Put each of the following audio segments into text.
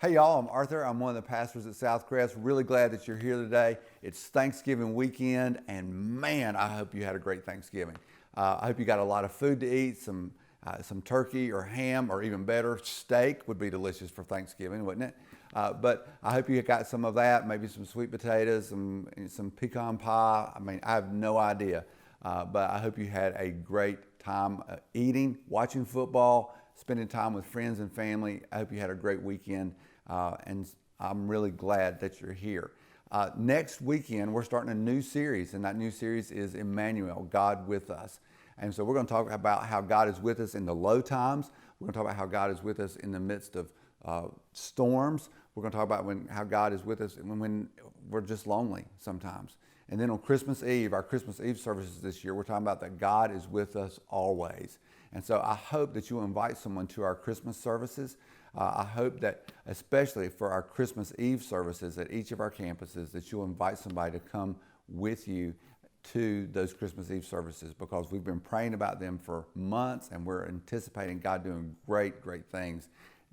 Hey y'all, I'm Arthur. I'm one of the pastors at Southcrest. Really glad that you're here today. It's Thanksgiving weekend, and man, I hope you had a great Thanksgiving. I hope you got a lot of food to eat, some turkey or ham, or even better, steak would be delicious for Thanksgiving, wouldn't it? But I hope you got some of that, maybe some sweet potatoes, some pecan pie. I mean, I have no idea, but I hope you had a great time eating, watching football, spending time with friends and family. I hope you had a great weekend, and I'm really glad that you're here. Next weekend, we're starting a new series, and that new series is Emmanuel, God with us. And so we're going to talk about how God is with us in the low times. We're going to talk about how God is with us in the midst of storms. We're going to talk about how God is with us when we're just lonely sometimes. And then on Christmas Eve, our Christmas Eve services this year, we're talking about that God is with us always. And so I hope that you'll invite someone to our Christmas services. I hope that, especially for our Christmas Eve services at each of our campuses, that you'll invite somebody to come with you to those Christmas Eve services, because we've been praying about them for months, and we're anticipating God doing great, great things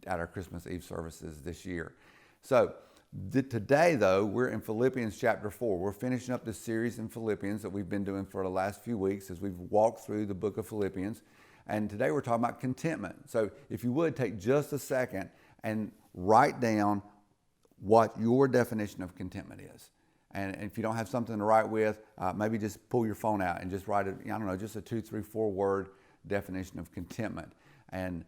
at our Christmas Eve services this year. So today, though, we're in Philippians chapter 4. We're finishing up this series in Philippians that we've been doing for the last few weeks as we've walked through the book of Philippians. And today we're talking about contentment. So if you would, take just a second and write down what your definition of contentment is. And if you don't have something to write with, maybe just pull your phone out and just write it, just a 2, 3, 4 word definition of contentment. And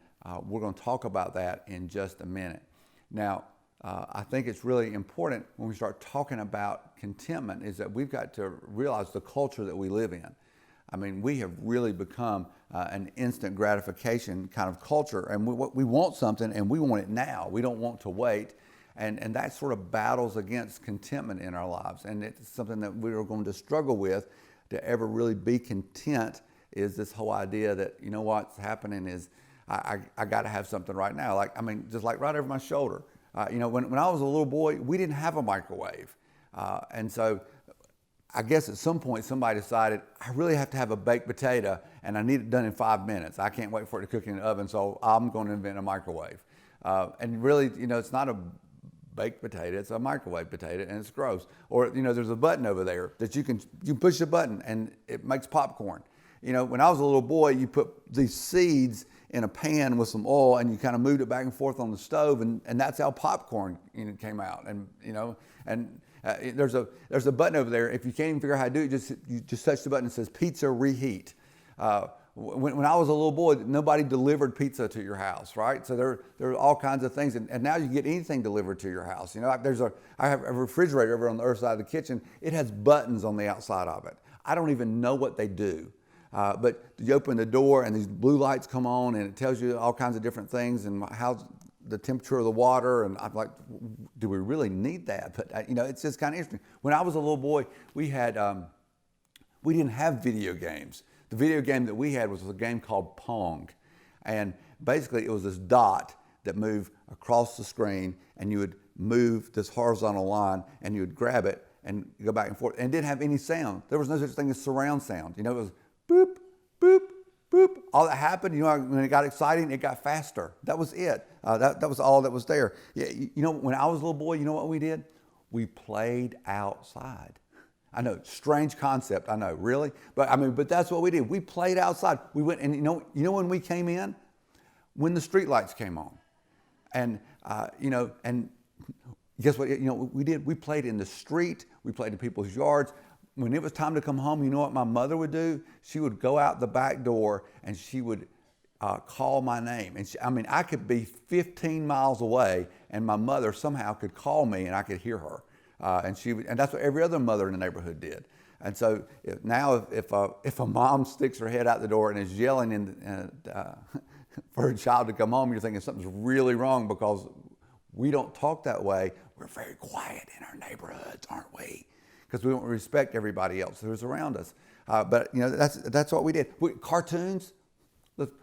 we're going to talk about that in just a minute. Now, I think it's really important when we start talking about contentment is that we've got to realize the culture that we live in. I mean, we have really become an instant gratification kind of culture, and we want something and we want it now. We don't want to wait, and that sort of battles against contentment in our lives, and it's something that we're going to struggle with to ever really be content. Is this whole idea that, what's happening is I got to have something right now, just like right over my shoulder. When I was a little boy, we didn't have a microwave, and so I guess at some point somebody decided I really have to have a baked potato and I need it done in 5 minutes. I can't wait for it to cook in the oven, so I'm going to invent a microwave. And really, it's not a baked potato, it's a microwave potato, and it's gross. Or, there's a button over there that you push the button and it makes popcorn. When I was a little boy, you put these seeds in a pan with some oil and you kind of moved it back and forth on the stove, and that's how popcorn came out. And there's a button over there. If you can't even figure out how to do it, you just touch the button that says pizza reheat. When I was a little boy, nobody delivered pizza to your house, right? So there are all kinds of things, and now you get anything delivered to your house. I have a refrigerator over on the other side of the kitchen. It has buttons on the outside of it. I don't even know what they do. But you open the door and these blue lights come on and it tells you all kinds of different things and how the temperature of the water, and I'm like, do we really need that? But it's just kind of interesting. When I was a little boy, we didn't have video games. The video game that we had was a game called Pong, and basically it was this dot that moved across the screen, and you would move this horizontal line, and you would grab it and go back and forth, and it didn't have any sound. There was no such thing as surround sound. It was boop, boop, boop. All that happened, when it got exciting, it got faster. That was it. That was all that was there. Yeah, when I was a little boy, you know what we did? We played outside. I know, strange concept. I know, really, but that's what we did. We played outside. We went, and when we came in, when the street lights came on, and and guess what? We did. We played in the street. We played in people's yards. When it was time to come home, you know what my mother would do? She would go out the back door and she would call my name. And I could be 15 miles away and my mother somehow could call me and I could hear her. And that's what every other mother in the neighborhood did. And so now if a mom sticks her head out the door and is yelling for her child to come home, you're thinking something's really wrong, because we don't talk that way. We're very quiet in our neighborhoods, aren't we? Because we don't respect everybody else who's around us. But that's what we did. Cartoons. Look,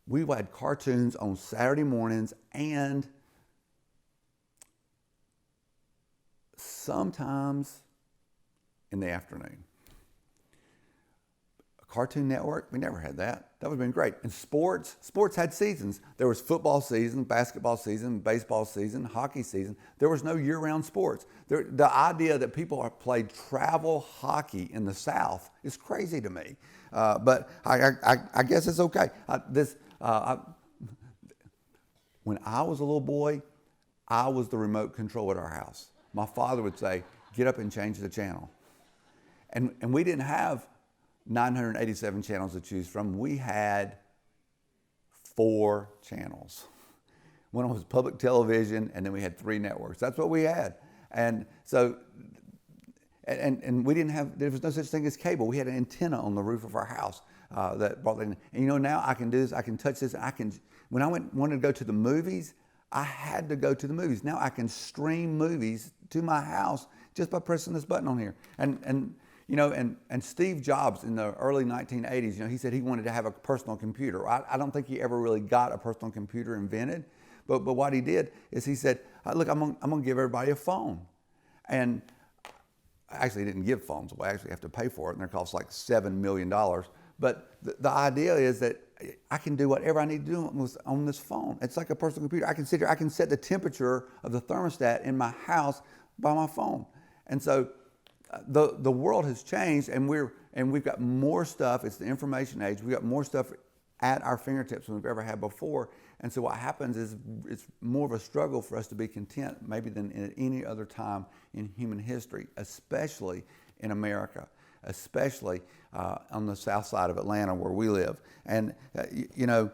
we had cartoons on Saturday mornings and sometimes in the afternoon. Cartoon Network, we never had that. That would have been great. And sports had seasons. There was football season, basketball season, baseball season, hockey season. There was no year-round sports. The idea that people played travel hockey in the South is crazy to me. But I guess it's okay. When I was a little boy, I was the remote control at our house. My father would say, get up and change the channel. And we didn't have 987 channels to choose from. We had 4 channels. One was public television, and then we had 3 networks. That's what we had. And so, and we didn't have, there was no such thing as cable. We had an antenna on the roof of our house that brought that in. And you know, now I can do this, I can touch this, when I wanted to go to the movies, I had to go to the movies. Now I can stream movies to my house just by pressing this button on here. And you know, and Steve Jobs in the early 1980s, you know, he said he wanted to have a personal computer. I don't think he ever really got a personal computer invented, but what he did is he said, look, I'm gonna give everybody a phone. And actually, he didn't give phones away. I actually have to pay for it, and they cost like $7 million. But the idea is that I can do whatever I need to do on this phone. It's like a personal computer. I can sit here, I can set the temperature of the thermostat in my house by my phone. And so the world has changed, and we've got more stuff. It's the information age. We've got more stuff at our fingertips than we've ever had before. And so what happens is it's more of a struggle for us to be content maybe than at any other time in human history, especially in America, especially on the south side of Atlanta where we live. And you know,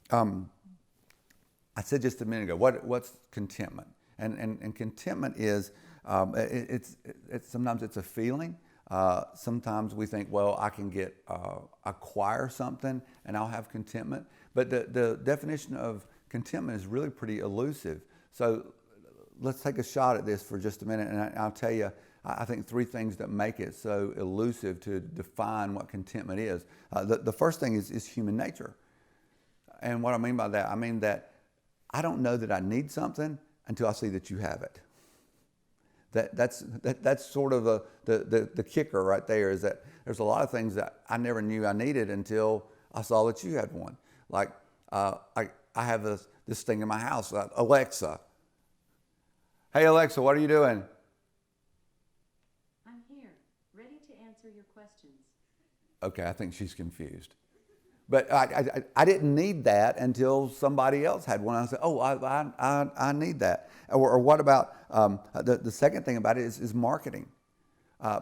I said just a minute ago, what's contentment? And contentment is sometimes it's a feeling. Sometimes we think, well, I can acquire something and I'll have contentment. But the definition of contentment is really pretty elusive. So let's take a shot at this for just a minute, and I'll tell you, I think 3 things that make it so elusive to define what contentment is. The first thing is human nature. And what I mean by that, I mean that I don't know that I need something until I see that you have it. That's sort of the kicker right there, is that there's a lot of things that I never knew I needed until I saw that you had one. Like I have this thing in my house, Alexa. Hey Alexa, what are you doing? I'm here, ready to answer your questions. Okay, I think she's confused. But I didn't need that until somebody else had one. I said, oh, I need that. Or what about, the second thing about it is marketing.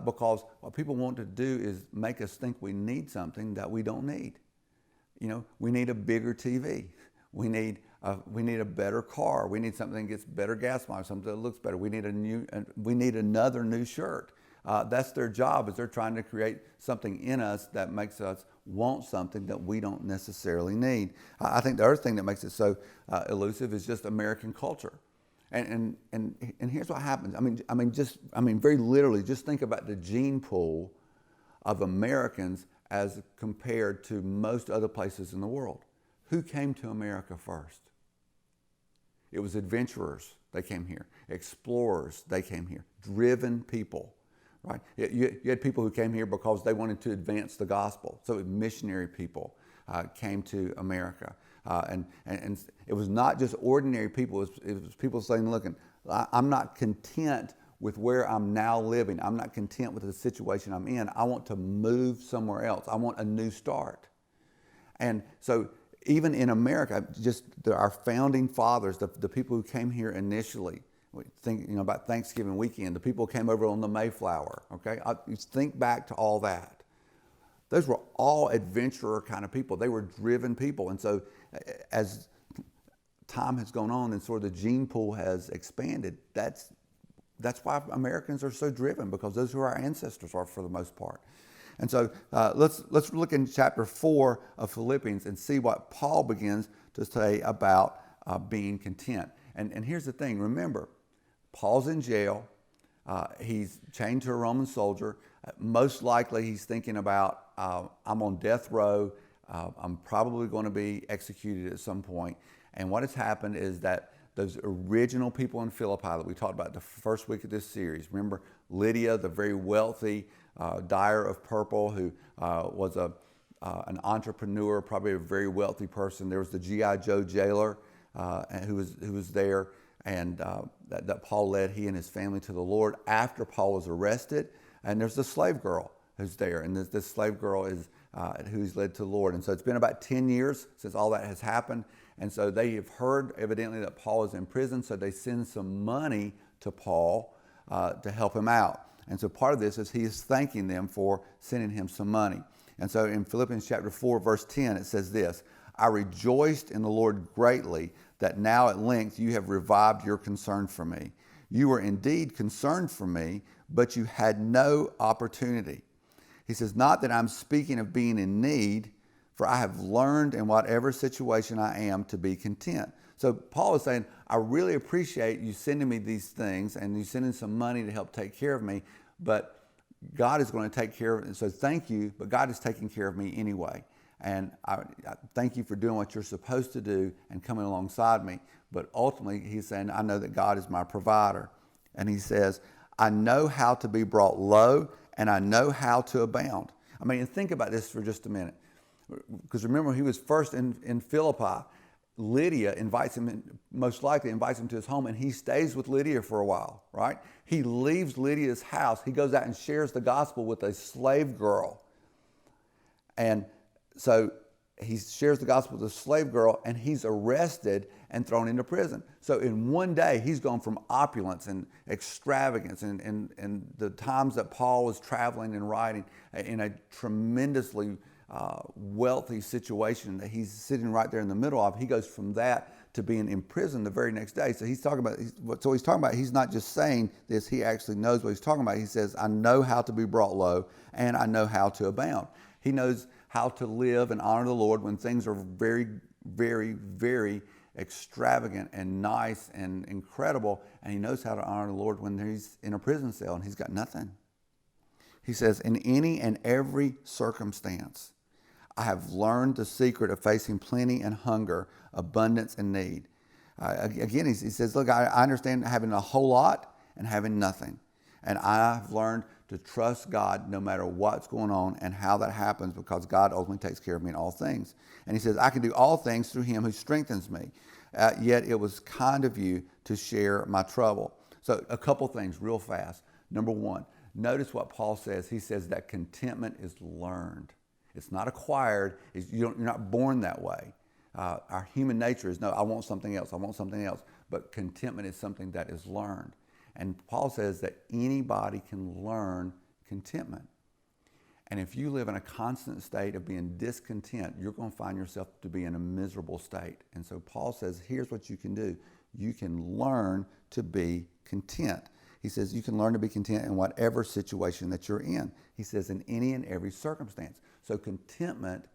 Because what people want to do is make us think we need something that we don't need. You know, we need a bigger TV. We need a better car. We need something that gets better gas mileage, something that looks better. We need another new shirt. That's their job, is they're trying to create something in us that makes us want something that we don't necessarily need. I think the other thing that makes it so elusive is just American culture. And here's what happens. I mean, very literally, just think about the gene pool of Americans as compared to most other places in the world. Who came to America first? It was adventurers. They came here. Explorers. They came here. Driven people. Right? You had people who came here because they wanted to advance the gospel. So missionary people came to America. And it was not just ordinary people. It was people saying, look, I'm not content with where I'm now living. I'm not content with the situation I'm in. I want to move somewhere else. I want a new start. And so even in America, just our founding fathers, the people who came here initially, think about Thanksgiving weekend, the people came over on the Mayflower, okay? You think back to all that. Those were all adventurer kind of people. They were driven people. And so as time has gone on and sort of the gene pool has expanded, that's why Americans are so driven, because those are who our ancestors are for the most part. And so let's look in chapter 4 of Philippians and see what Paul begins to say about being content. And here's the thing, remember, Paul's in jail. He's chained to a Roman soldier. Most likely he's thinking about, I'm on death row. I'm probably going to be executed at some point. And what has happened is that those original people in Philippi that we talked about the first week of this series, remember Lydia, the very wealthy dyer of purple, who was an entrepreneur, probably a very wealthy person. There was the G.I. Joe jailer who was there, and that Paul led he and his family to the Lord after Paul was arrested. And there's the slave girl who's there, and this slave girl is who he's led to the Lord. And so it's been about 10 years since all that has happened. And so they have heard evidently that Paul is in prison, so they send some money to Paul to help him out. And so part of this is he is thanking them for sending him some money. And so in Philippians chapter 4, verse 10, it says this, I rejoiced in the Lord greatly that now at length you have revived your concern for me. You were indeed concerned for me, but you had no opportunity. He says, not that I'm speaking of being in need, for I have learned in whatever situation I am to be content. So Paul is saying, I really appreciate you sending me these things and you sending some money to help take care of me, but God is going to take care of it. So thank you, but God is taking care of me anyway. And I thank you for doing what you're supposed to do and coming alongside me. But ultimately, he's saying, I know that God is my provider. And he says, I know how to be brought low and I know how to abound. I mean, think about this for just a minute. Because remember, he was first in Philippi. Lydia invites him, most likely invites him to his home, and he stays with Lydia for a while, right? He leaves Lydia's house. He goes out and shares the gospel with a slave girl. And so he shares the gospel with a slave girl, and he's arrested and thrown into prison. So in one day, he's gone from opulence and extravagance and the times that Paul was traveling and writing in a tremendously wealthy situation that he's sitting right there in the middle of. He goes from that to being in prison the very next day. So he's talking about, he's not just saying this, he actually knows what he's talking about. He says, I know how to be brought low and I know how to abound. He knows how to live and honor the Lord when things are very, very, very extravagant and nice and incredible. And he knows how to honor the Lord when he's in a prison cell and he's got nothing. He says, in any and every circumstance, I have learned the secret of facing plenty and hunger, abundance and need. Again, he says, look, I understand having a whole lot and having nothing. And I've learned to trust God no matter what's going on and how that happens, because God ultimately takes care of me in all things. And he says, I can do all things through him who strengthens me. Yet it was kind of you to share my trouble. So a couple things real fast. Number one, notice what Paul says. He says that contentment is learned. It's not acquired. You're not born that way. Our human nature is, no, I want something else. I want something else. But contentment is something that is learned. And Paul says that anybody can learn contentment. And if you live in a constant state of being discontent, you're going to find yourself to be in a miserable state. And so Paul says, here's what you can do. You can learn to be content. He says you can learn to be content in whatever situation that you're in. He says in any and every circumstance. So contentment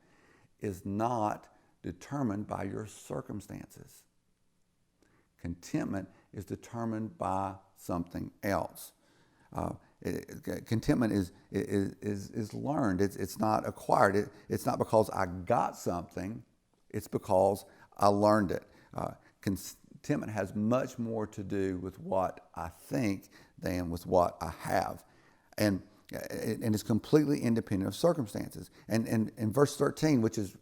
is not determined by your circumstances. Contentment is determined by something else. Contentment is learned. It's not acquired. It's not because I got something. It's because I learned it. Contentment has much more to do with what I think than with what I have. And it's completely independent of circumstances. And in verse 13, which is,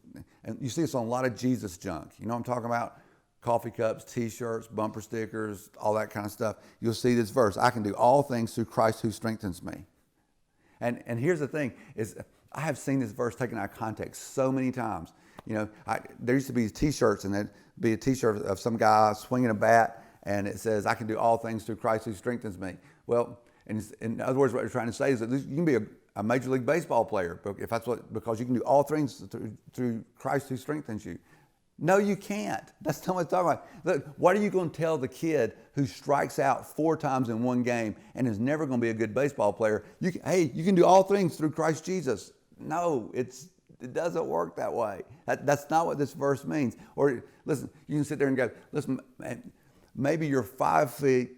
and you see this on a lot of Jesus junk. You know what I'm talking about? Coffee cups, T-shirts, bumper stickers, all that kind of stuff. You'll see this verse. I can do all things through Christ who strengthens me. And here's the thing, is I have seen this verse taken out of context so many times. You know, there used to be T-shirts, and there'd be a T-shirt of some guy swinging a bat, and it says, I can do all things through Christ who strengthens me. Well, in other words, what you're trying to say is that you can be a Major League Baseball player, because you can do all things through Christ who strengthens you. No, you can't. That's not what I'm talking about. Look, what are you going to tell the kid who strikes out 4 times in one game and is never going to be a good baseball player? You can do all things through Christ Jesus. No, it doesn't work that way. That's not what this verse means. Or listen, you can sit there and go, listen, maybe you're 5 feet,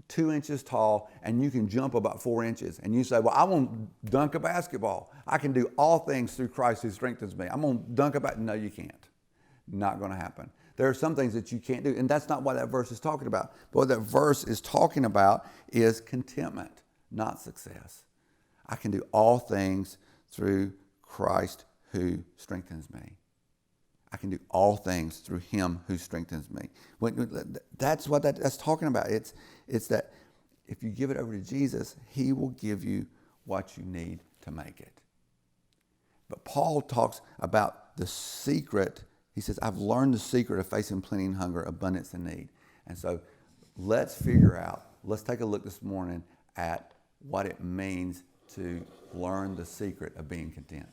2 inches tall, and you can jump about 4 inches. And you say, well, I want to dunk a basketball. I can do all things through Christ who strengthens me. I'm going to dunk a basketball. No, you can't. Not going to happen. There are some things that you can't do, and that's not what that verse is talking about. But what that verse is talking about is contentment, not success. I can do all things through Christ who strengthens me. I can do all things through him who strengthens me. That's what that's talking about. It's that if you give it over to Jesus, he will give you what you need to make it. But Paul talks about the secret. He says, I've learned the secret of facing plenty and hunger, abundance and need. And so let's take a look this morning at what it means to learn the secret of being content.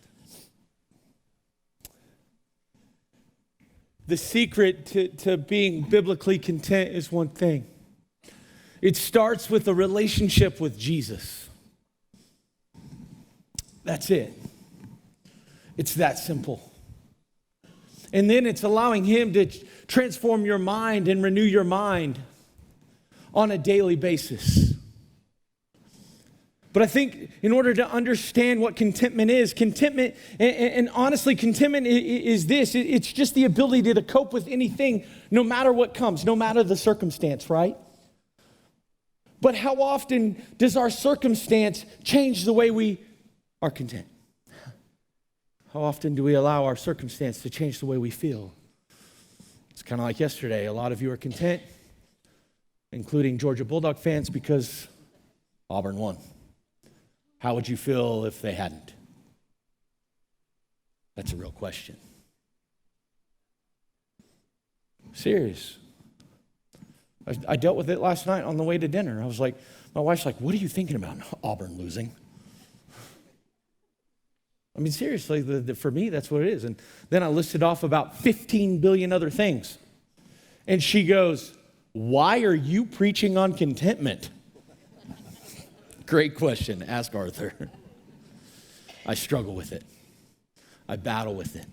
The secret to being biblically content is one thing. It starts with a relationship with Jesus. That's it. It's that simple. And then it's allowing him to transform your mind and renew your mind on a daily basis. But I think in order to understand what contentment is, and honestly, contentment is this. It's just the ability to cope with anything, no matter what comes, no matter the circumstance, right? But how often does our circumstance change the way we are content? How often do we allow our circumstance to change the way we feel? It's kind of like yesterday. A lot of you are content, including Georgia Bulldog fans, because Auburn won. How would you feel if they hadn't? That's a real question. Serious. I dealt with it last night on the way to dinner. I was like, my wife's like, what are you thinking about? Auburn losing. I mean, seriously, for me, that's what it is. And then I listed off about 15 billion other things. And she goes, why are you preaching on contentment? Great question. Ask Arthur. I struggle with it. I battle with it.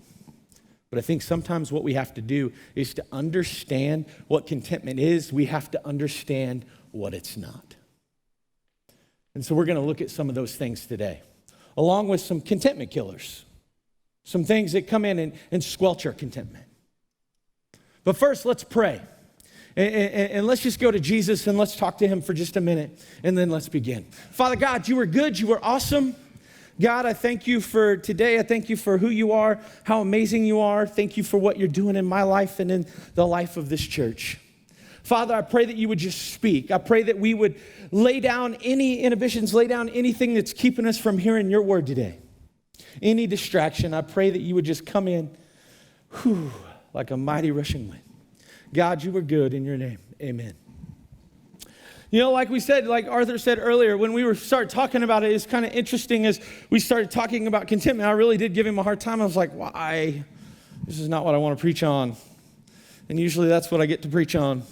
But I think sometimes what we have to do is to understand what contentment is. We have to understand what it's not. And so we're going to look at some of those things today, along with some contentment killers, some things that come in and squelch our contentment. But first, let's pray. And let's just go to Jesus and let's talk to him for just a minute, and then let's begin. Father God, you were good. You were awesome. God, I thank you for today. I thank you for who you are, how amazing you are. Thank you for what you're doing in my life and in the life of this church. Father, I pray that you would just speak. I pray that we would lay down any inhibitions, lay down anything that's keeping us from hearing your word today. Any distraction, I pray that you would just come in like a mighty rushing wind. God, you were good in your name. Amen. You know, like we said, like Arthur said earlier, when we started talking about it, it's kind of interesting as we started talking about contentment. I really did give him a hard time. I was like, why? This is not what I want to preach on. And usually that's what I get to preach on.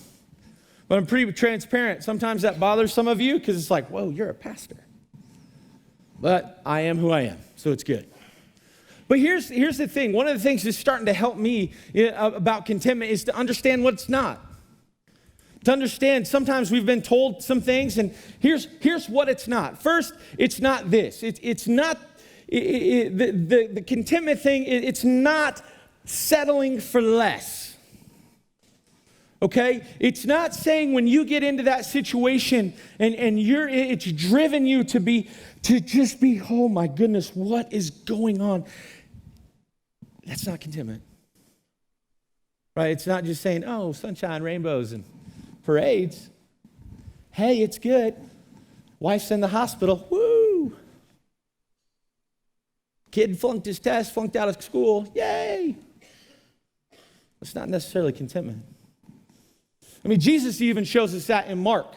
But I'm pretty transparent. Sometimes that bothers some of you because it's like, whoa, you're a pastor. But I am who I am, so it's good. But here's the thing. One of the things that's starting to help me about contentment is to understand what it's not. To understand, sometimes we've been told some things, and here's what it's not. First, it's not this. It's not, the contentment thing, it's not settling for less. Okay? It's not saying when you get into that situation and it's driven you to just be, oh my goodness, what is going on? That's not contentment. Right? It's not just saying, oh, sunshine, rainbows, and parades. Hey, it's good. Wife's in the hospital. Woo! Kid flunked his test, flunked out of school. Yay! It's not necessarily contentment. I mean, Jesus even shows us that in Mark.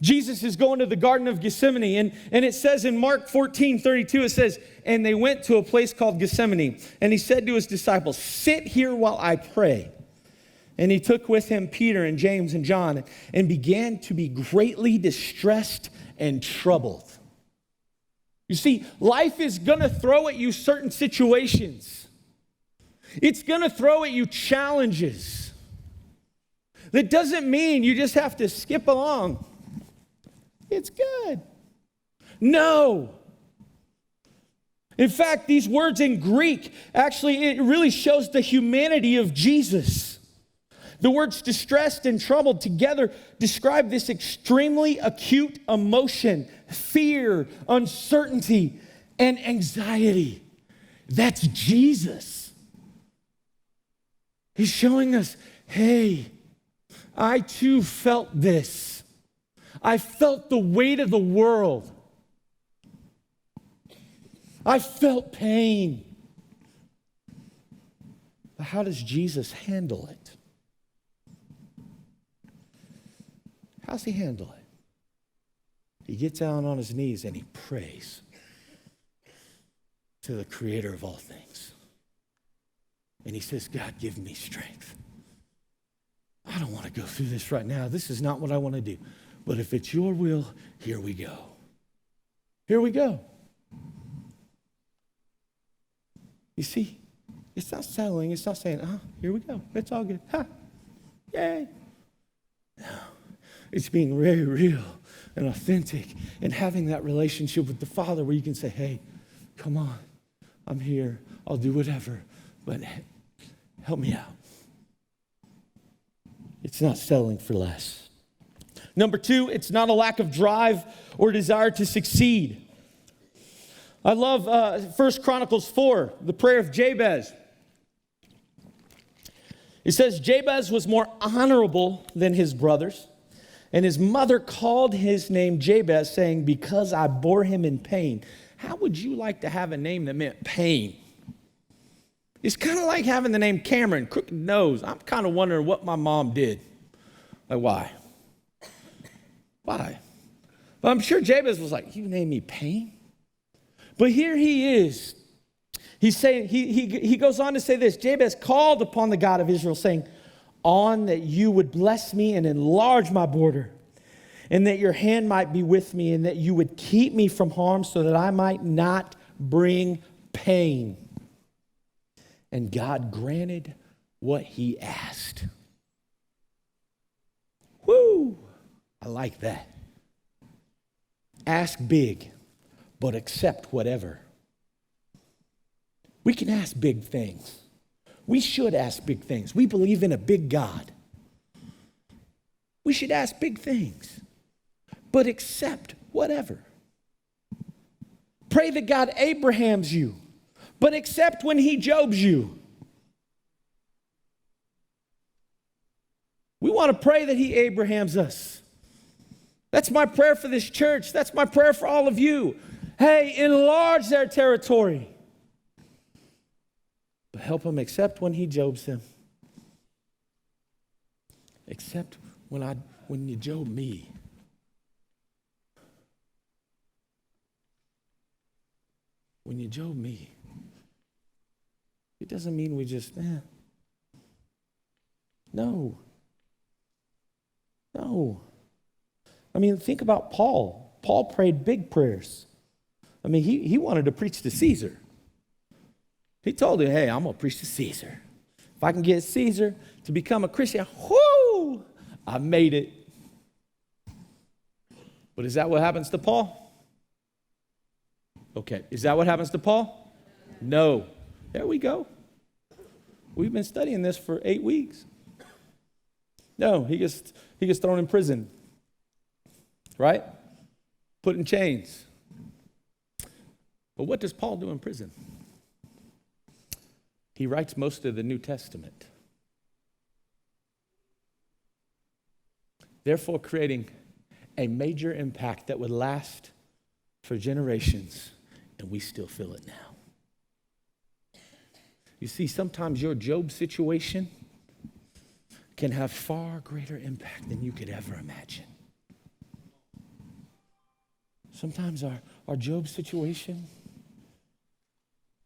Jesus is going to the Garden of Gethsemane, and it says in Mark 14:32, it says, and they went to a place called Gethsemane, and he said to his disciples, sit here while I pray. And he took with him Peter and James and John and began to be greatly distressed and troubled. You see, life is going to throw at you certain situations. It's going to throw at you challenges. That doesn't mean you just have to skip along. It's good. No. In fact, these words in Greek, actually, it really shows the humanity of Jesus. The words distressed and troubled together describe this extremely acute emotion, fear, uncertainty, and anxiety. That's Jesus. He's showing us, hey, I too felt this. I felt the weight of the world. I felt pain. But how does Jesus handle it? How's he handle it? He gets down on his knees and he prays to the creator of all things. And he says, God, give me strength. I don't want to go through this right now. This is not what I want to do. But if it's your will, here we go. Here we go. You see, it's not settling. It's not saying, here we go. It's all good. Yay. No. It's being very real and authentic and having that relationship with the Father where you can say, hey, come on. I'm here. I'll do whatever. But help me out. It's not settling for less. Number 2, it's not a lack of drive or desire to succeed. I love 1 Chronicles 4, the prayer of Jabez. It says, Jabez was more honorable than his brothers, and his mother called his name Jabez, saying, because I bore him in pain. How would you like to have a name that meant pain? It's kind of like having the name Cameron, crooked nose. I'm kind of wondering what my mom did. Like, why? Why? But I'm sure Jabez was like, you named me pain? But here he is. He's saying, he goes on to say this, Jabez called upon the God of Israel, saying, on that you would bless me and enlarge my border, and that your hand might be with me, and that you would keep me from harm so that I might not bring pain. And God granted what he asked. Woo! I like that. Ask big, but accept whatever. We can ask big things. We should ask big things. We believe in a big God. We should ask big things, but accept whatever. Pray that God Abrahams you, but accept when he Jobs you. We want to pray that he Abrahams us. That's my prayer for this church. That's my prayer for all of you. Hey, enlarge their territory. But help them accept when he Jobs them. Accept when you Job me. When you Job me. It doesn't mean we just, No. No. I mean, think about Paul. Paul prayed big prayers. I mean, he wanted to preach to Caesar. He told him, hey, I'm going to preach to Caesar. If I can get Caesar to become a Christian, whoo, I made it. But is that what happens to Paul? Okay, is that what happens to Paul? No. There we go. We've been studying this for 8 weeks. No, he gets thrown in prison. Right? Put in chains. But what does Paul do in prison? He writes most of the New Testament. Therefore, creating a major impact that would last for generations, and we still feel it now. You see, sometimes your Job situation can have far greater impact than you could ever imagine. Sometimes our Job situation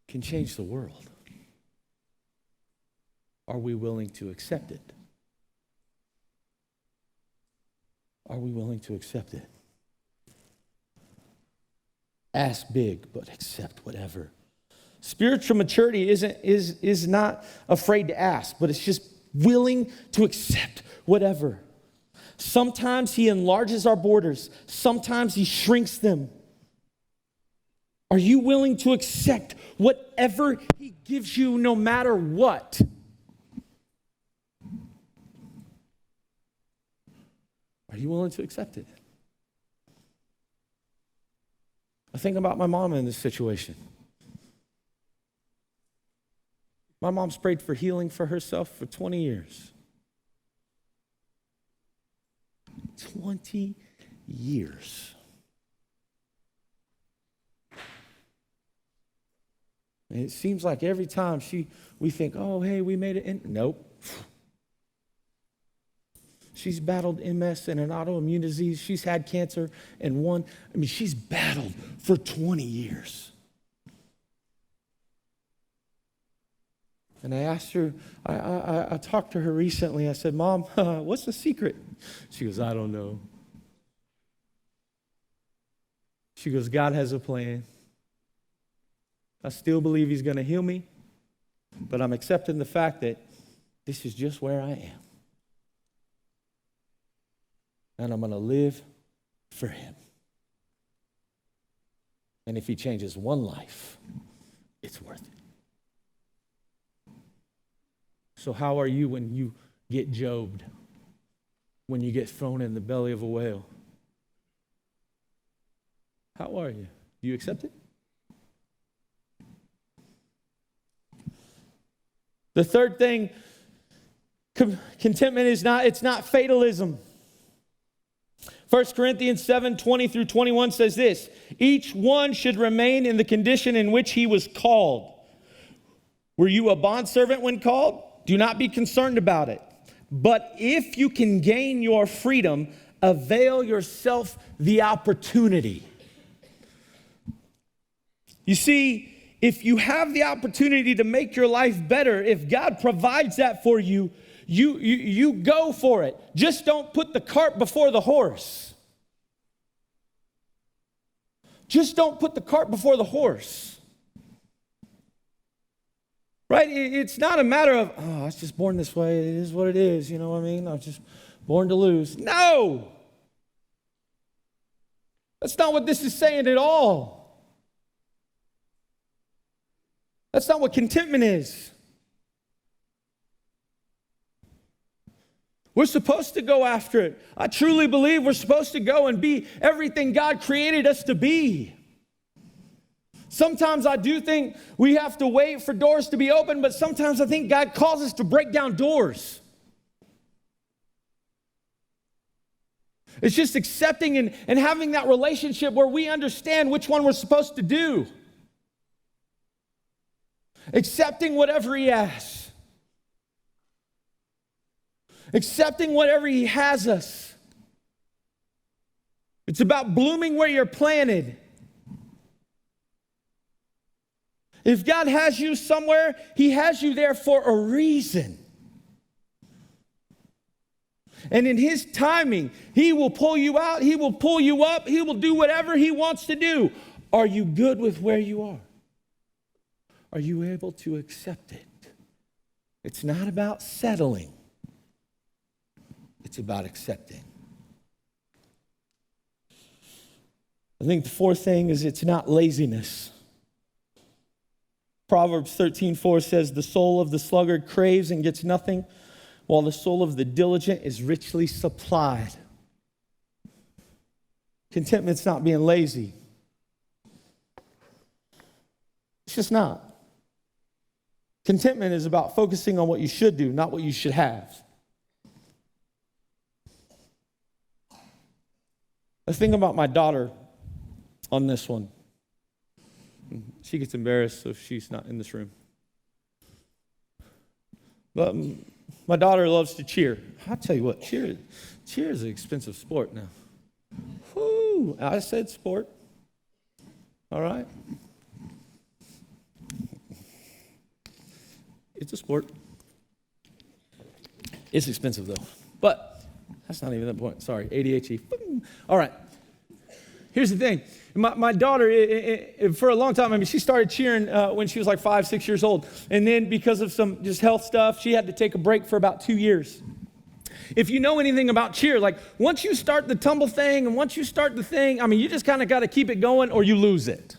can change the world. Are we willing to accept it? Are we willing to accept it? Ask big, but accept whatever. Spiritual maturity is not afraid to ask, but it's just willing to accept whatever. Sometimes he enlarges our borders. Sometimes he shrinks them. Are you willing to accept whatever he gives you, no matter what? Are you willing to accept it? I think about my mom in this situation. My mom's prayed for healing for herself for 20 years. 20 years. And it seems like every time we think, oh, hey, we made it in. Nope. She's battled MS and an autoimmune disease. She's had cancer and she's battled for 20 years. And I asked her, I talked to her recently. I said, Mom, what's the secret? She goes, I don't know. She goes, God has a plan. I still believe he's going to heal me, but I'm accepting the fact that this is just where I am. And I'm going to live for him. And if he changes one life, it's worth it. So how are you when you get jobbed? When you get thrown in the belly of a whale? How are you? Do you accept it? The third thing, contentment is it's not fatalism. 1 Corinthians 7:20 through 21 says this, each one should remain in the condition in which he was called. Were you a bondservant when called? Do not be concerned about it. But if you can gain your freedom, avail yourself the opportunity. You see, if you have the opportunity to make your life better, if God provides that for you, you go for it. Just don't put the cart before the horse. Just don't put the cart before the horse. Right? It's not a matter of, I was just born this way. It is what it is. You know what I mean? I was just born to lose. No! That's not what this is saying at all. That's not what contentment is. We're supposed to go after it. I truly believe we're supposed to go and be everything God created us to be. Sometimes I do think we have to wait for doors to be open, but sometimes I think God calls us to break down doors. It's just accepting and having that relationship where we understand which one we're supposed to do. Accepting whatever he asks. Accepting whatever he has us. It's about blooming where you're planted. If God has you somewhere, he has you there for a reason. And in his timing, he will pull you out, he will pull you up, he will do whatever he wants to do. Are you good with where you are? Are you able to accept it? It's not about settling. It's about accepting. I think the fourth thing is it's not laziness. Proverbs 13:4 says, the soul of the sluggard craves and gets nothing, while the soul of the diligent is richly supplied. Contentment's not being lazy. It's just not. Contentment is about focusing on what you should do, not what you should have. The thing about my daughter on this one, she gets embarrassed if she's not in this room. But my daughter loves to cheer. I'll tell you what, cheer is an expensive sport now. Whoo, I said sport. All right. It's a sport. It's expensive though. But that's not even the point. Sorry, ADHD. All right. Here's the thing. My daughter, for a long time, she started cheering when she was like 5, 6 years old. And then because of some just health stuff, she had to take a break for about 2 years. If you know anything about cheer, like once you start the tumble thing and once you start the thing, you just kind of got to keep it going or you lose it.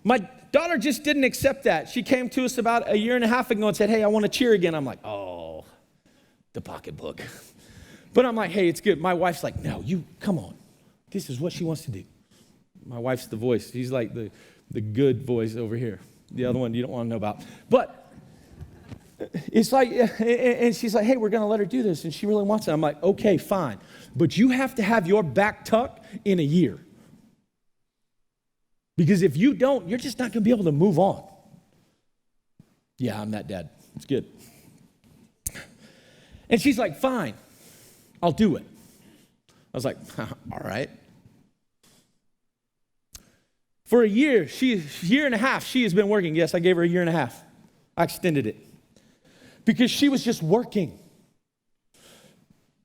My daughter just didn't accept that. She came to us about a year and a half ago and said, hey, I want to cheer again. I'm like, oh, the pocketbook. But I'm like, hey, it's good. My wife's like, no, come on. This is what she wants to do. My wife's the voice. She's like the good voice over here. The other one you don't want to know about. But it's like, and she's like, hey, we're going to let her do this, and she really wants it. I'm like, okay, fine. But you have to have your back tucked in a year. Because if you don't, you're just not going to be able to move on. Yeah, I'm that dad. It's good. And she's like, fine, I'll do it. I was like, all right. For a year and a half, she has been working. Yes, I gave her a year and a half. I extended it. Because she was just working.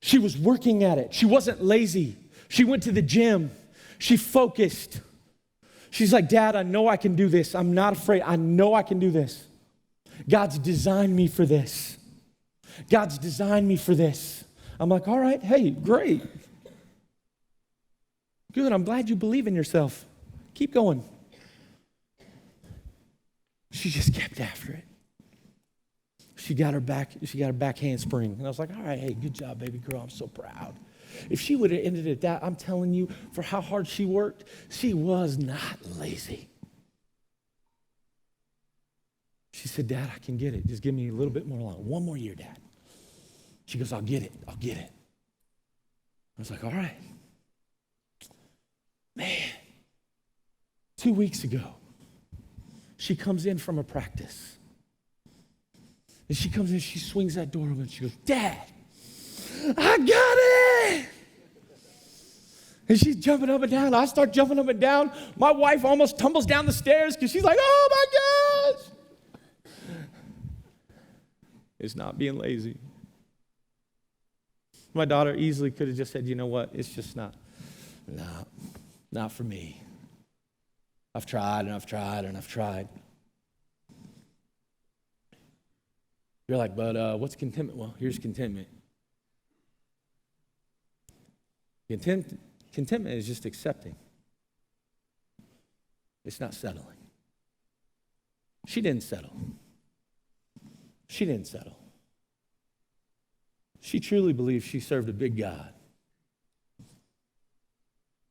She was working at it. She wasn't lazy. She went to the gym. She focused. She's like, Dad, I know I can do this. I'm not afraid. I know I can do this. God's designed me for this. God's designed me for this. I'm like, all right, hey, great. Good, I'm glad you believe in yourself. Keep going. She just kept after it. She got her back handspring. And I was like, all right, hey, good job, baby girl. I'm so proud. If she would have ended at that, I'm telling you, for how hard she worked, she was not lazy. She said, Dad, I can get it. Just give me a little bit more long. One more year, Dad. She goes, I'll get it. I'll get it. I was like, all right. Man, 2 weeks ago, she comes in from a practice. And she comes in, she swings that door open, and she goes, Dad, I got it! And she's jumping up and down. I start jumping up and down. My wife almost tumbles down the stairs because she's like, oh my gosh! It's not being lazy. My daughter easily could have just said, you know what, it's just not for me. I've tried and I've tried and I've tried. You're like, but what's contentment? Well, here's contentment. Contentment is just accepting. It's not settling. She didn't settle. She didn't settle. She truly believed she served a big God.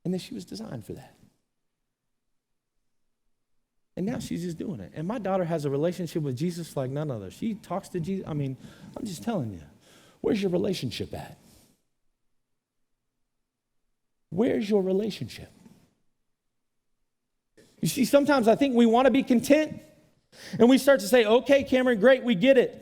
And that she was designed for that. And now she's just doing it. And my daughter has a relationship with Jesus like none other. She talks to Jesus. I mean, I'm just telling you, where's your relationship at? Where's your relationship? You see, sometimes I think we want to be content, and we start to say, okay, Cameron, great, we get it.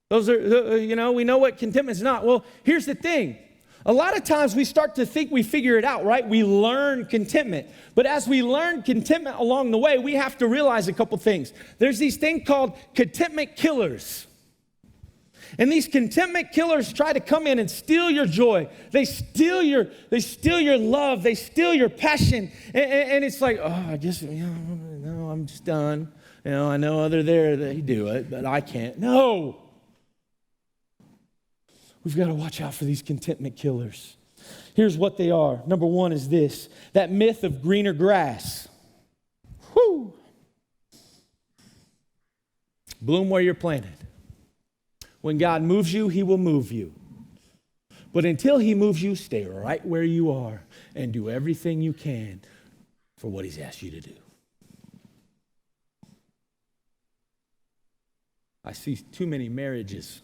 Those are, we know what contentment is not. Well, here's the thing. A lot of times we start to think we figure it out, right? We learn contentment. But as we learn contentment along the way, we have to realize a couple things. There's these things called contentment killers. And these contentment killers try to come in and steal your joy. They steal your love. They steal your passion. And it's like, oh, I guess, no, I'm just done. I know other there, they do it, but I can't. No. We've got to watch out for these contentment killers. Here's what they are. Number one is this, that myth of greener grass. Whew. Bloom where you're planted. When God moves you, he will move you. But until he moves you, stay right where you are and do everything you can for what he's asked you to do. I see too many marriages,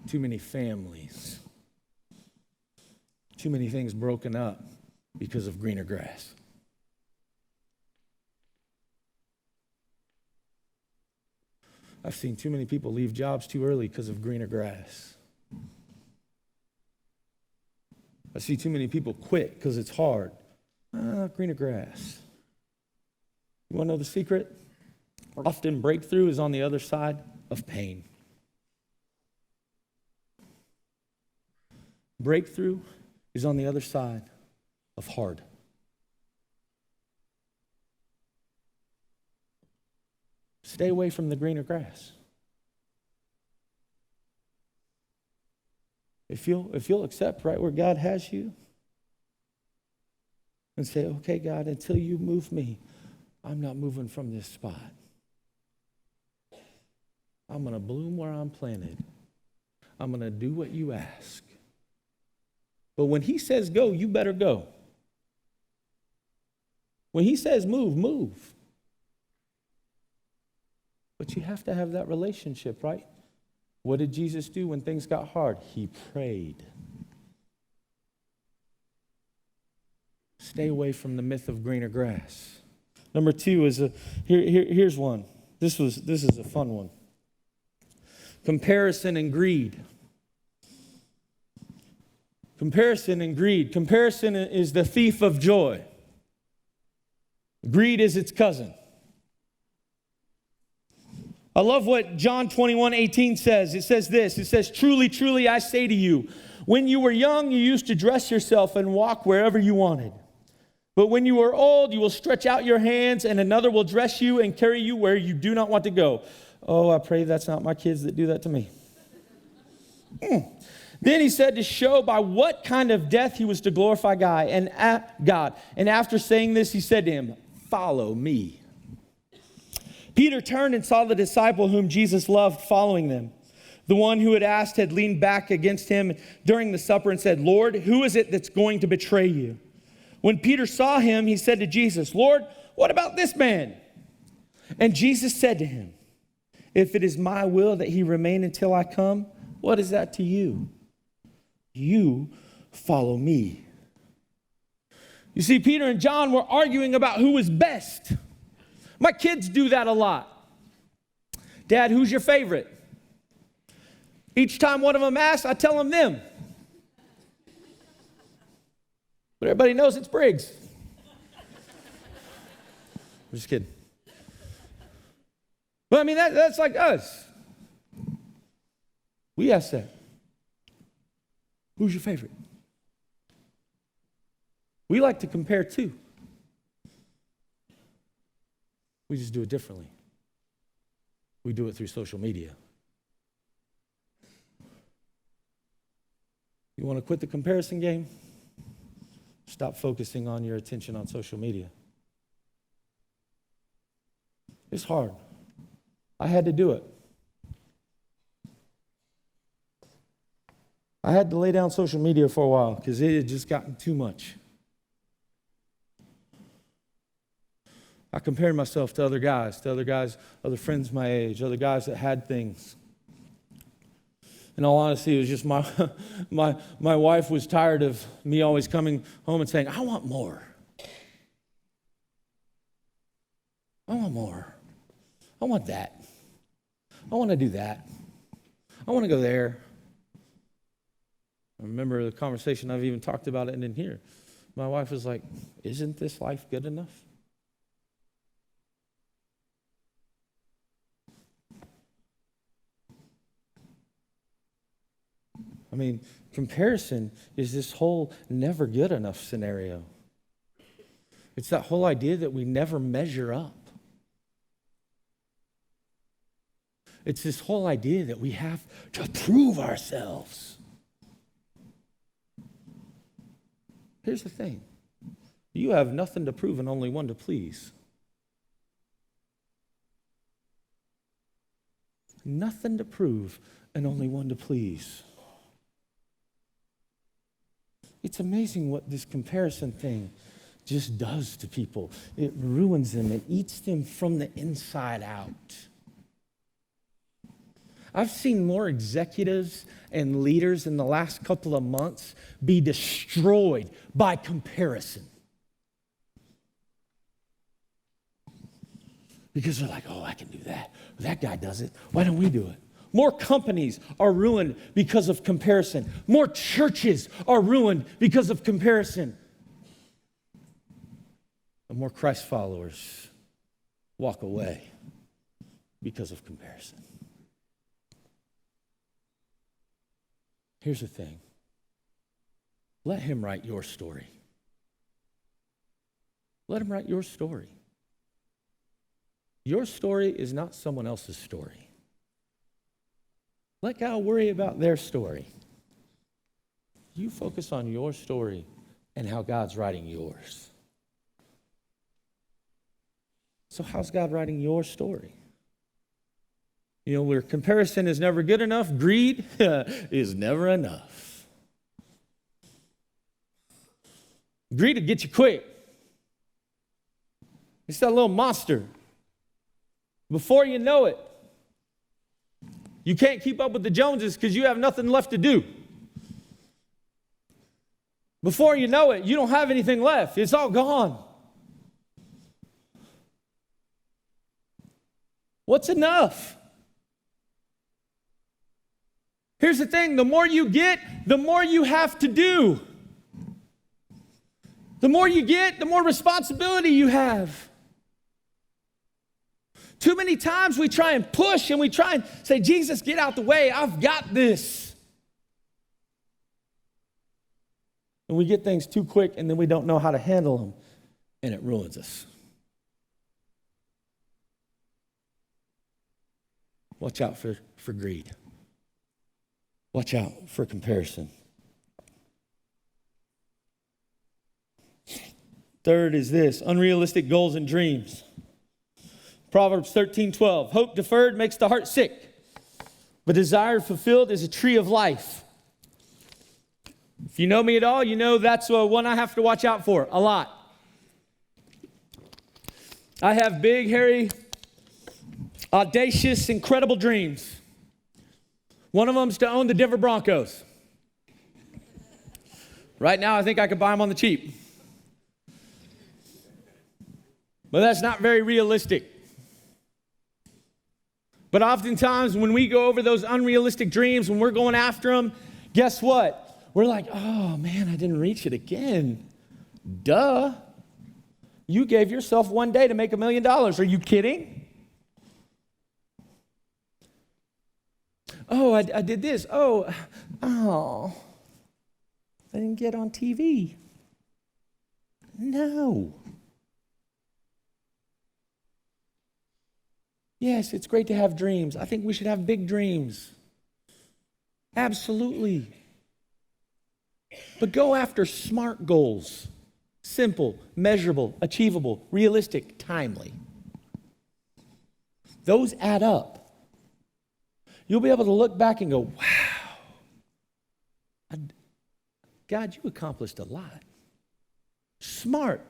too many families, too many things broken up because of greener grass. I've seen too many people leave jobs too early because of greener grass. I see too many people quit because it's hard. Greener grass. You want to know the secret? Often breakthrough is on the other side of pain. Breakthrough is on the other side of hard. Stay away from the greener grass. If you'll accept right where God has you and say, okay, God, until you move me, I'm not moving from this spot. I'm going to bloom where I'm planted. I'm going to do what you ask. But when he says go, you better go. When he says move, move. But you have to have that relationship, right? What did Jesus do when things got hard? He prayed. Stay away from the myth of greener grass. Number 2 is here's one. This is a fun one. Comparison and greed. Comparison and greed. Comparison is the thief of joy. Greed is its cousin. I love what John 21:18 says. It says this. It says, "Truly, truly, I say to you, when you were young, you used to dress yourself and walk wherever you wanted. But when you are old, you will stretch out your hands, and another will dress you and carry you where you do not want to go." Oh, I pray that's not my kids that do that to me. Then he said to show by what kind of death he was to glorify God. And after saying this, he said to him, "Follow me." Peter turned and saw the disciple whom Jesus loved following them. The one who had asked had leaned back against him during the supper and said, "Lord, who is it that's going to betray you?" When Peter saw him, he said to Jesus, "Lord, what about this man?" And Jesus said to him, "If it is my will that he remain until I come, what is that to you? You follow me." You see, Peter and John were arguing about who was best. My kids do that a lot. "Dad, who's your favorite?" Each time one of them asks, I tell them. But everybody knows it's Briggs. I'm just kidding. But I mean, that's like us. We ask that. Who's your favorite? We like to compare too. We just do it differently. We do it through social media. You want to quit the comparison game? Stop focusing on your attention on social media. It's hard. I had to do it. I had to lay down social media for a while because it had just gotten too much. I compared myself to other guys, other friends my age, other guys that had things. In all honesty, it was just my wife was tired of me always coming home and saying, "I want more. I want more. I want that. I want to do that. I want to go there." I remember the conversation, I've even talked about it in here. My wife was like, "Isn't this life good enough?" I mean, comparison is this whole never good enough scenario. It's that whole idea that we never measure up. It's this whole idea that we have to prove ourselves. Here's the thing. You have nothing to prove and only one to please. Nothing to prove and only one to please. It's amazing what this comparison thing just does to people. It ruins them. It eats them from the inside out. I've seen more executives and leaders in the last couple of months be destroyed by comparison. Because they're like, "Oh, I can do that. That guy does it. Why don't we do it?" More companies are ruined because of comparison. More churches are ruined because of comparison. And more Christ followers walk away because of comparison. Here's the thing. Let him write your story. Let him write your story. Your story is not someone else's story. Let God worry about their story. You focus on your story and how God's writing yours. So how's God writing your story? You know, where comparison is never good enough, greed is never enough. Greed will get you quick. It's that little monster. Before you know it, You can't keep up with the Joneses because you have nothing left to do. Before you know it, you don't have anything left. It's all gone. What's enough? Here's the thing, the more you get, the more you have to do. The more you get, the more responsibility you have. Too many times we try and push and we try and say, Jesus, get out the way. I've got this. And we get things too quick and then we don't know how to handle them. And it ruins us. Watch out for greed. Watch out for comparison. Third is this, unrealistic goals and dreams. Proverbs 13:12. Hope deferred makes the heart sick, but desire fulfilled is a tree of life. If you know me at all, you know that's one I have to watch out for a lot. I have big, hairy, audacious, incredible dreams. One of them is to own the Denver Broncos. Right now, I think I could buy them on the cheap. But that's not very realistic. But oftentimes, when we go over those unrealistic dreams, when we're going after them, guess what? We're like, oh man, I didn't reach it again. Duh. You gave yourself one day to make $1 million. Are you kidding? Oh, I did this. Oh, I didn't get on TV. No. Yes, it's great to have dreams. I think we should have big dreams. Absolutely. But go after smart goals. Simple, measurable, achievable, realistic, timely. Those add up. You'll be able to look back and go, wow, God, you accomplished a lot. Smart.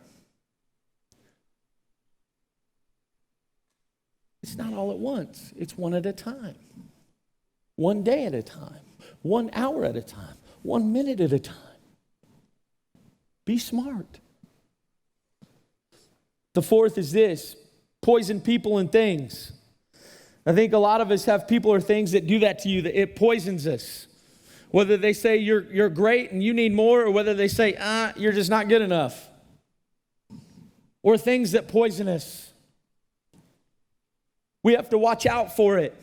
It's not all at once. It's one at a time. One day at a time. 1 hour at a time. 1 minute at a time. Be smart. The fourth is this, poison people and things. I think a lot of us have people or things that do that to you, that it poisons us. Whether they say you're great and you need more, or whether they say, you're just not good enough. Or things that poison us. We have to watch out for it.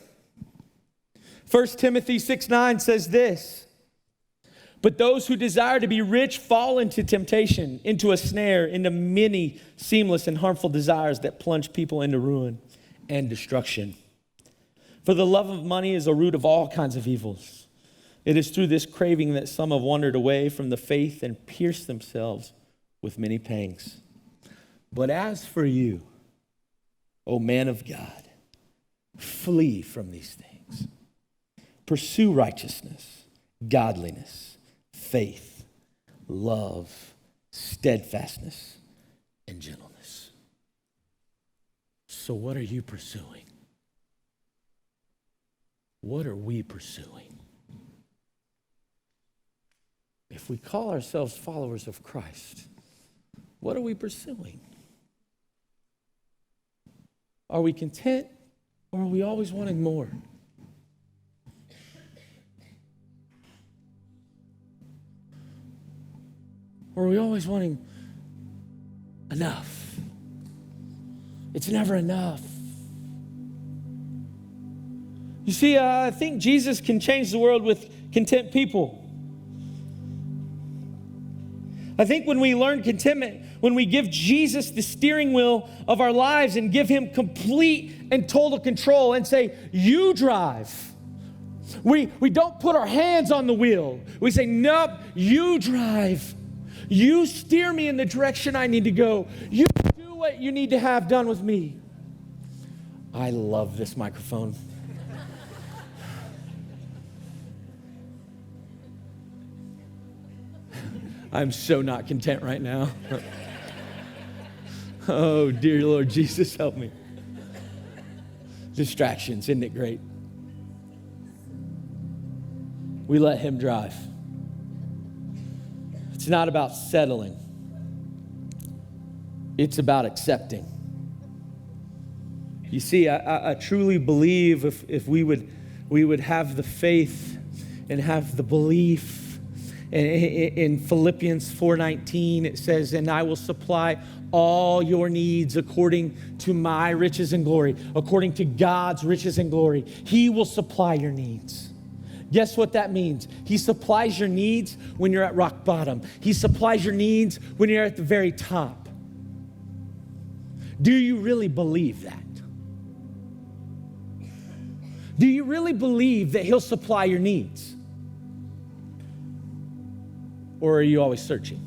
1 Timothy 6:9 says this, but those who desire to be rich fall into temptation, into a snare, into many seamless and harmful desires that plunge people into ruin and destruction. For the love of money is a root of all kinds of evils. It is through this craving that some have wandered away from the faith and pierced themselves with many pangs. But as for you, O man of God, flee from these things. Pursue righteousness, godliness, faith, love, steadfastness, and gentleness. So what are you pursuing? What are we pursuing? If we call ourselves followers of Christ, what are we pursuing? Are we content, or are we always wanting more? Or are we always wanting enough? It's never enough. You see, I think Jesus can change the world with content people. I think when we learn contentment, when we give Jesus the steering wheel of our lives and give him complete and total control and say, you drive. We don't put our hands on the wheel. We say, nope, you drive. You steer me in the direction I need to go. You do what you need to have done with me. I love this microphone. I'm so not content right now. Oh, dear Lord Jesus, help me. Distractions, isn't it great? we let him drive. It's not about settling. It's about accepting. You see, I truly believe if we would have the faith and have the belief. In Philippians 4:19, it says, and I will supply all your needs according to my riches and glory, according to God's riches and glory. He will supply your needs. Guess what that means? He supplies your needs when you're at rock bottom. He supplies your needs when you're at the very top. Do you really believe that? Do you really believe that he'll supply your needs? Or are you always searching?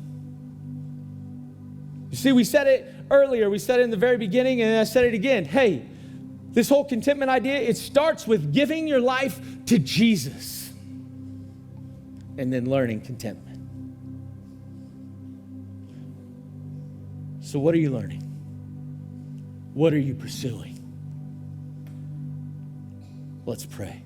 You see, we said it earlier. We said it in the very beginning, and I said it again. Hey, this whole contentment idea, it starts with giving your life to Jesus and then learning contentment. So what are you learning? What are you pursuing? Let's pray.